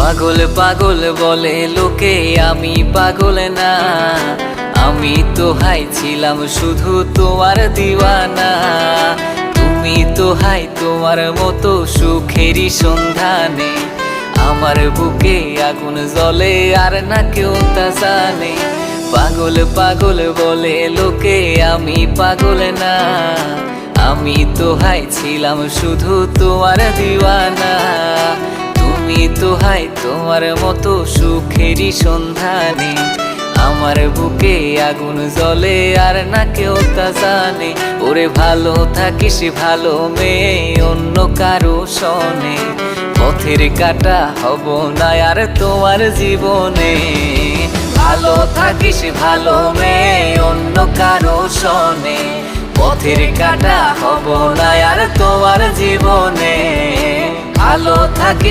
পাগল পাগল বলে লোকে, আমি পাগল না। আমি তো হাই ছিলাম শুধু তোমার দিওয়ানা। তুমি তো হাই তোমার মতো সুখেরই সন্ধানে। আমার বুকে আগুন জ্বলে আর না কেউ তা জানে। পাগল পাগল বলে লোকে, আমি পাগল না। আমি তো হাই ছিলাম শুধু তোমার দিওয়ানা। তুমি তো হাই তোমার মতো সুখেরই সন্ধানে। আমার বুকে আগুন জ্বলে আর না কেউ তা জানে। ওরে ভালো থাকিস ভালো মেয়ে, অন্য কারো শোনে। পথের কাটা হব না আর তোমার জীবনে। ভালো থাকিস ভালো মেয়ে, অন্য কারো শোনে। পথের কাটা হব না আর তোমার জীবনে। ভালো থাকিস।